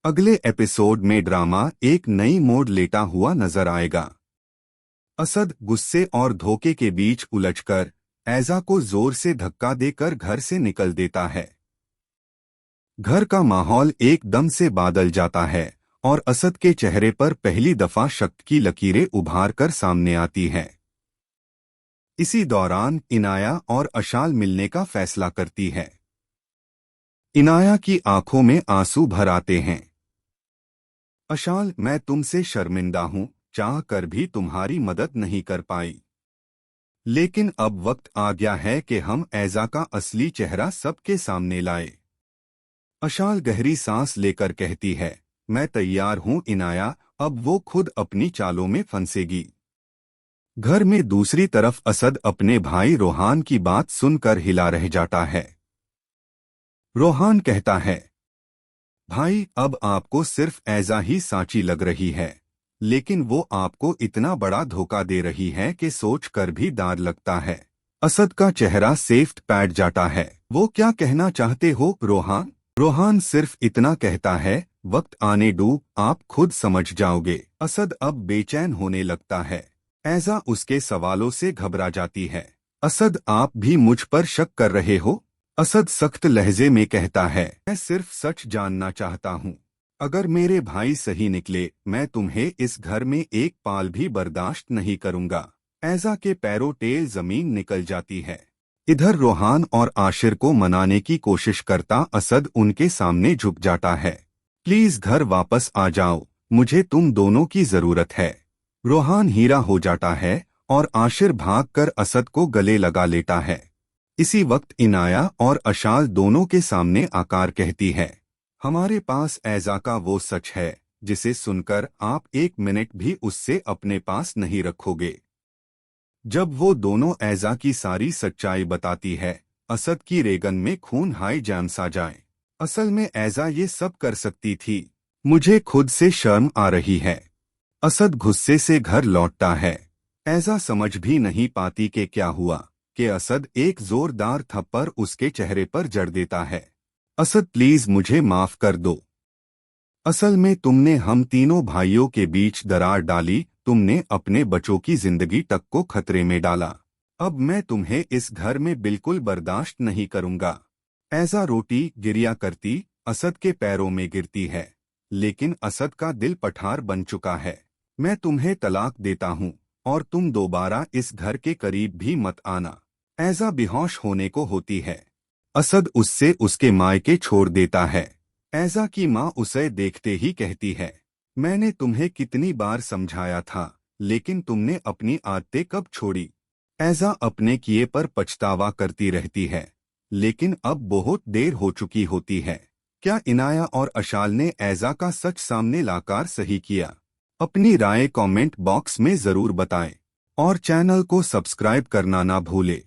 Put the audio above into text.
अगले एपिसोड में ड्रामा एक नई मोड़ लेता हुआ नजर आएगा। असद गुस्से और धोखे के बीच उलझकर ऐजा को जोर से धक्का देकर घर से निकल देता है। घर का माहौल एकदम से बदल जाता है और असद के चेहरे पर पहली दफा शक की लकीरें उभार कर सामने आती हैं। इसी दौरान इनाया और अशाल मिलने का फैसला करती है। इनाया की आंखों में आंसू भर आते हैं। अशाल, मैं तुमसे शर्मिंदा हूं, चाह कर भी तुम्हारी मदद नहीं कर पाई। लेकिन अब वक्त आ गया है कि हम ऐजा का असली चेहरा सबके सामने लाए। अशाल गहरी सांस लेकर कहती है, मैं तैयार हूं इनाया। अब वो खुद अपनी चालों में फंसेगी। घर में दूसरी तरफ असद अपने भाई रोहान की बात सुनकर हिला रह जाता है। रोहान कहता है, भाई, अब आपको सिर्फ ऐजा ही साची लग रही है, लेकिन वो आपको इतना बड़ा धोखा दे रही है कि सोच कर भी डर लगता है। असद का चेहरा सेफ्ट पैट जाता है। वो क्या कहना चाहते हो रोहान? रोहान सिर्फ इतना कहता है, वक्त आने दो, आप खुद समझ जाओगे। असद अब बेचैन होने लगता है। ऐजा उसके सवालों से घबरा जाती है। असद, आप भी मुझ पर शक कर रहे हो? असद सख्त लहजे में कहता है, मैं सिर्फ सच जानना चाहता हूँ। अगर मेरे भाई सही निकले, मैं तुम्हें इस घर में एक पाल भी बर्दाश्त नहीं करूंगा। ऐजा के पैरों टेल जमीन निकल जाती है। इधर रोहान और आशिर को मनाने की कोशिश करता असद उनके सामने झुक जाता है। प्लीज घर वापस आ जाओ, मुझे तुम दोनों की जरूरत है। रोहान हीरा हो जाता है और आशिर भागकर असद को गले लगा लेता है। इसी वक्त इनाया और अशाल दोनों के सामने आकर कहती है, हमारे पास ऐजा का वो सच है जिसे सुनकर आप एक मिनट भी उससे अपने पास नहीं रखोगे। जब वो दोनों ऐजा की सारी सच्चाई बताती है, असद की रेगन में खून हाई जैम सा जाए। असल में ऐजा ये सब कर सकती थी। मुझे खुद से शर्म आ रही है। असद गुस्से से घर लौटता है। ऐजा समझ भी नहीं पाती कि क्या हुआ कि असद एक जोरदार थप्पड़ उसके चेहरे पर जड़ देता है। असद, प्लीज मुझे माफ कर दो। असल में तुमने हम तीनों भाइयों के बीच दरार डाली, तुमने अपने बच्चों की जिंदगी तक को खतरे में डाला। अब मैं तुम्हें इस घर में बिल्कुल बर्दाश्त नहीं करूंगा। ऐसा रोटी गिरिया करती असद के पैरों में गिरती है, लेकिन असद का दिल पठार बन चुका है। मैं तुम्हें तलाक देता हूँ और तुम दोबारा इस घर के करीब भी मत आना। ऐसा बेहोश होने को होती है। असद उससे उसके मायके छोड़ देता है। ऐजा की माँ उसे देखते ही कहती है, मैंने तुम्हें कितनी बार समझाया था, लेकिन तुमने अपनी आदतें कब छोड़ी? ऐजा अपने किए पर पछतावा करती रहती है, लेकिन अब बहुत देर हो चुकी होती है। क्या इनाया और अशाल ने ऐजा का सच सामने लाकर सही किया? अपनी राय कमेंट बॉक्स में जरूर बताएं और चैनल को सब्सक्राइब करना ना भूलें।